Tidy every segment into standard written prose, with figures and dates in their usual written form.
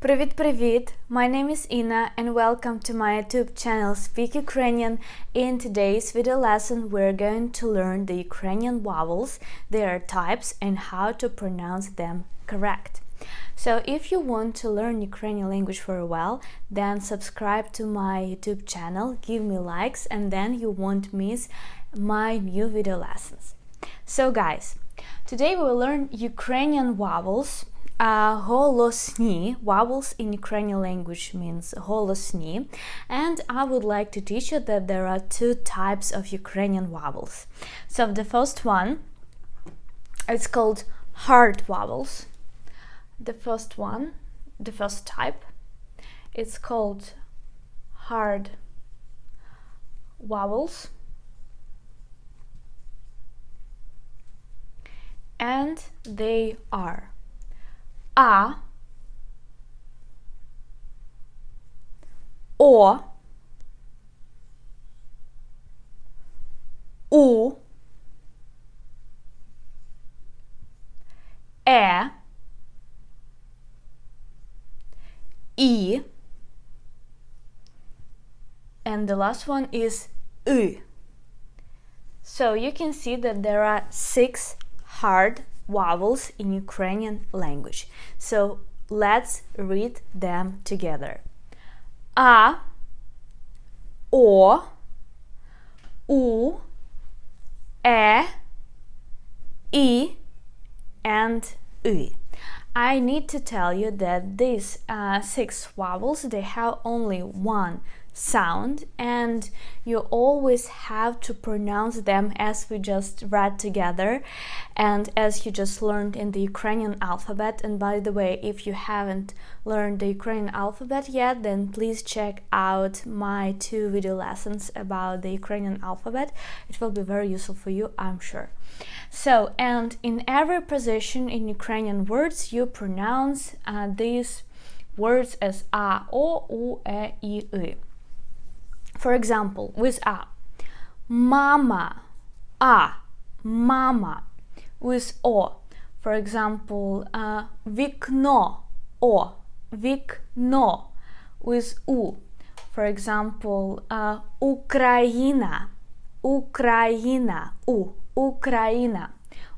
Привіт-привіт! My name is Ina and welcome to my YouTube channel Speak Ukrainian. In today's video lesson we're going to learn the Ukrainian vowels, their types and how to pronounce them correct. So if you want to learn Ukrainian language for a while, then subscribe to my YouTube channel, give me likes, and then you won't miss my new video lessons. So guys, today we will learn Ukrainian vowels. Голосні. Vowels in Ukrainian language means голосні. And I would like to teach you that there are two types of Ukrainian vowels. So the first one, it's called hard vowels. The first type, it's called hard vowels. And they are A, O, U, E, I, and the last one is U. So you can see that there are 6 hard vowels in Ukrainian language. So let's read them together. A, O, U, E, I, and U. I need to tell you that these 6 vowels, they have only one sound, and you always have to pronounce them as we just read together and as you just learned in the Ukrainian alphabet. And by the way, if you haven't learned the Ukrainian alphabet yet, then please check out my 2 video lessons about the Ukrainian alphabet. It will be very useful for you, I'm sure. So, and in every position in Ukrainian words, you pronounce these words as A, O, U, E, I, U. For example, with A, mama, A, mama. With O, for example, вікно, O, вікно. With U, for example, Україна, Україна, U, Україна.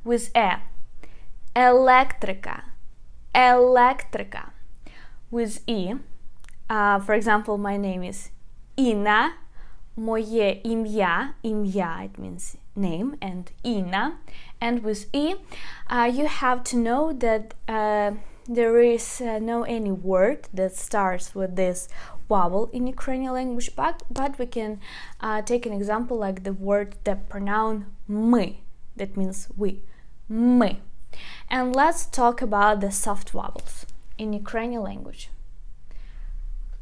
With E, електрика, електрика. With E, for example, my name is Ina, моє ім'я, ім'я, it means name, and Ina. And with E, you have to know that there is no any word that starts with this vowel in Ukrainian language, but we can take an example like the word that pronoun ми, that means we, ми. And let's talk about the soft vowels in Ukrainian language.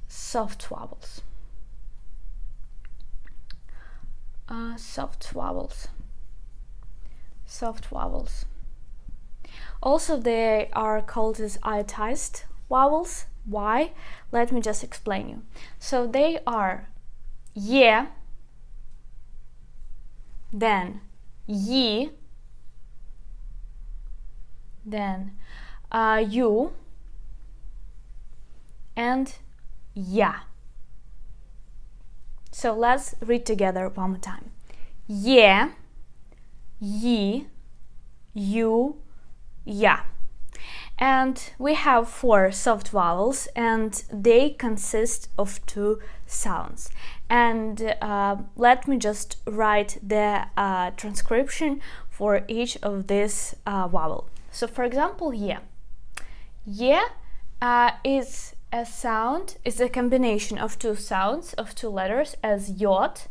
Soft vowels. Soft vowels. Soft vowels. Also, they are called as iotized vowels. Why? Let me just explain you. So they are ye, then yi, then you, and ya. So let's read together one more time. Ye, yi, you, ya. And we have 4 soft vowels, and they consist of 2 sounds. And let me just write the transcription for each of this vowel. So for example, ye. Ye is a sound, is a combination of 2 sounds, of 2 letters as yot.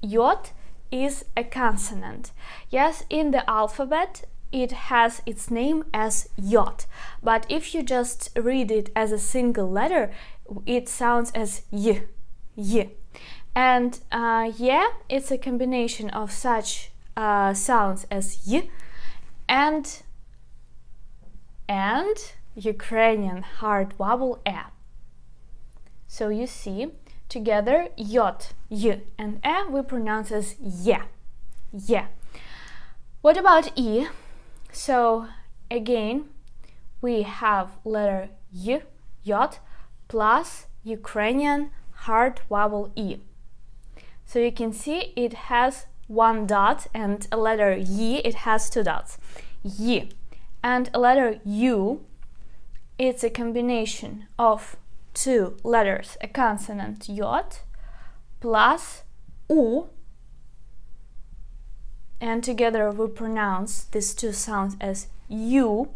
Yot is a consonant. Yes, in the alphabet it has its name as yot, but if you just read it as a single letter, it sounds as y, y. And yeah, it's a combination of such sounds as y and Ukrainian hard vowel e. So you see, together yot, y, and e we pronounce as ye, ye. What about e? So again, we have letter y, yod plus Ukrainian hard vowel e. So you can see it has one dot, and a letter y, it has two dots. Y. And a letter u, it's a combination of two letters, a consonant yod plus u, and together we pronounce these two sounds as u.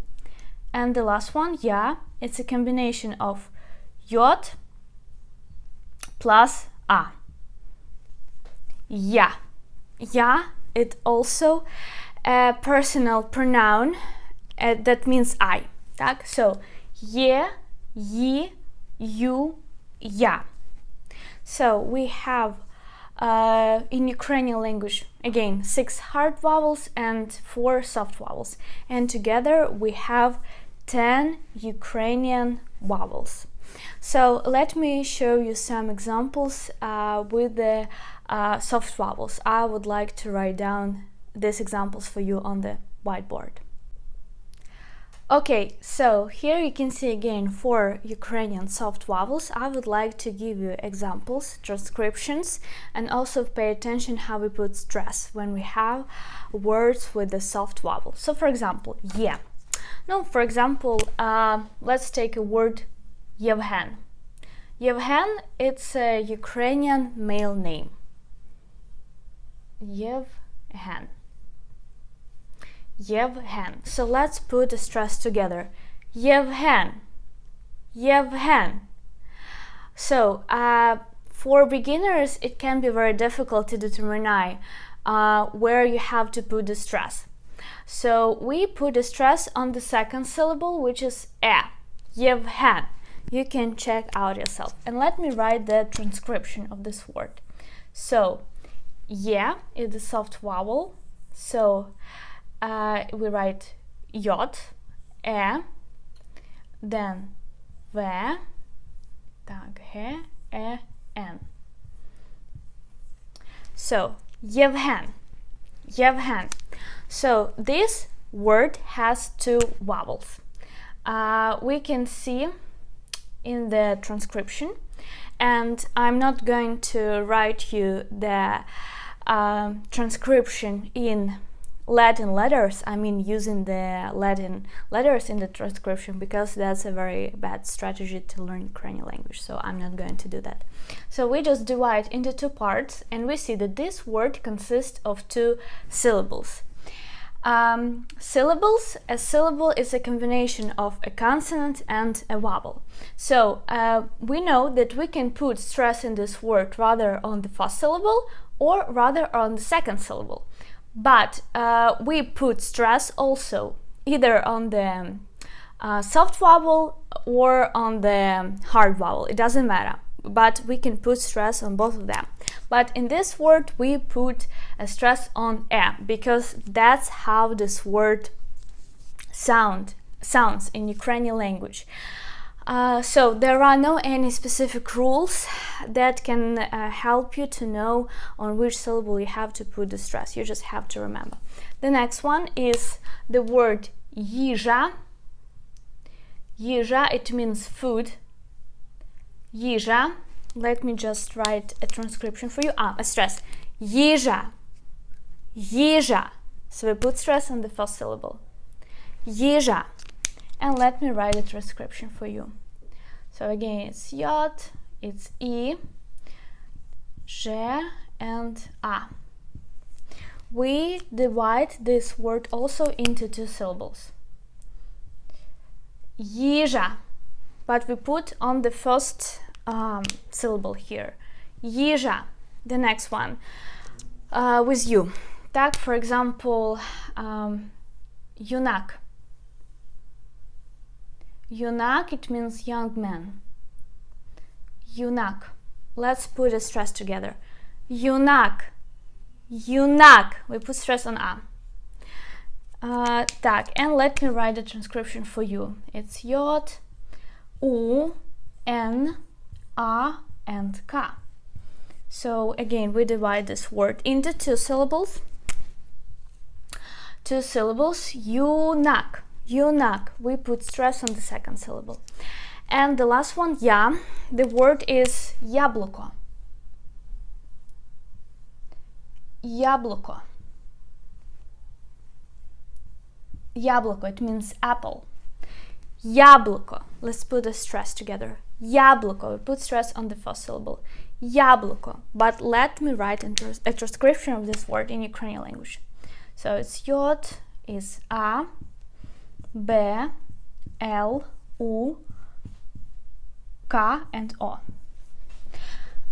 And the last one, ya, it's a combination of yod plus a. Ya. Ya, it also a personal pronoun that means I. Так? So, ye, yi, you, ya. So, we have in Ukrainian language, again, 6 hard vowels and 4 soft vowels. And together we have 10 Ukrainian vowels. So let me show you some examples with the soft vowels. I would like to write down these examples for you on the whiteboard. Okay, so here you can see again 4 Ukrainian soft vowels. I would like to give you examples, transcriptions, and also pay attention how we put stress when we have words with the soft vowel. So for example, yeah. Now, for example, let's take a word Yevhen. Yevhen, it's a Ukrainian male name. Yevhen. Yevhen. So let's put the stress together. Yevhen. Yevhen. So for beginners, it can be very difficult to determine where you have to put the stress. So we put the stress on the second syllable, which is e. Yevhen. You can check out yourself. And let me write the transcription of this word. So, ye is the soft vowel. So we write yod, e, then v, так, he, e, n. So, Yevhen. Yevhen. So this word has 2 vowels. We can see in the transcription, and I'm not going to write you the transcription in Latin letters, I mean using the Latin letters in the transcription, because that's a very bad strategy to learn Ukrainian language, so I'm not going to do that. So we just divide into 2 parts, and we see that this word consists of 2 syllables. Syllables, a syllable is a combination of a consonant and a vowel. So we know that we can put stress in this word rather on the first syllable or rather on the second syllable. But we put stress also either on the soft vowel or on the hard vowel. It doesn't matter, but we can put stress on both of them. But in this word we put a stress on e, because that's how this word sounds in Ukrainian language. So there are no any specific rules that can help you to know on which syllable you have to put the stress. You just have to remember. The next one is the word yizha. Yizha, it means food. Yizha. Let me just write a transcription for you. A stress. Yizha. Yizha. So we put stress on the first syllable. Yizha. And let me write a transcription for you. So again, it's yod, it's e, zhe, and a. We divide this word also into 2 syllables. Yizha, but we put on the first syllable here. Yizha. The next one with you. Так, for example, yunak. Yunak, it means young man. Yunak. Let's put a stress together. Yunak. Yunak. We put stress on a. Так, and let me write the transcription for you. It's yod, u, n, a, and k. So again, we divide this word into 2 syllables. 2 syllables. Yunak. Yunak. We put stress on the second syllable. And the last one, я. The word is яблоко. Яблоко. Яблоко, it means apple. Яблоко. Let's put a stress together. Яблоко. We put stress on the first syllable. Яблоко. But let me write a transcription of this word in Ukrainian language. So it's йод, is A, B, L, U, K, and O.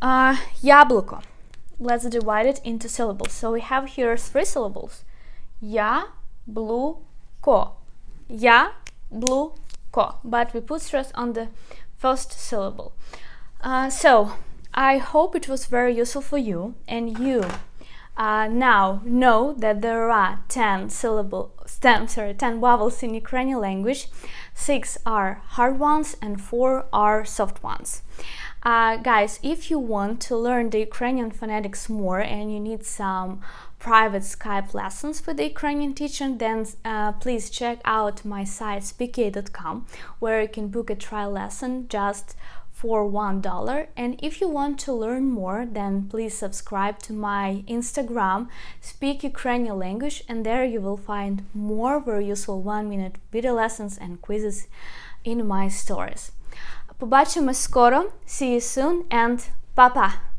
Яблоко. Let's divide it into syllables. So we have here 3 syllables. Яблоко. Яблоко. But we put stress on the first syllable. So I hope it was very useful for you, and you now know that there are 10 vowels in Ukrainian language. 6 are hard ones and 4 are soft ones. Guys, if you want to learn the Ukrainian phonetics more and you need some private Skype lessons with the Ukrainian teacher, then please check out my site speaky.com, where you can book a trial lesson just for $1. And if you want to learn more, then please subscribe to my Instagram, Speak Ukrainian Language, and there you will find more very useful 1-minute video lessons and quizzes in my stories. Побачимось скоро. See you soon and па-па!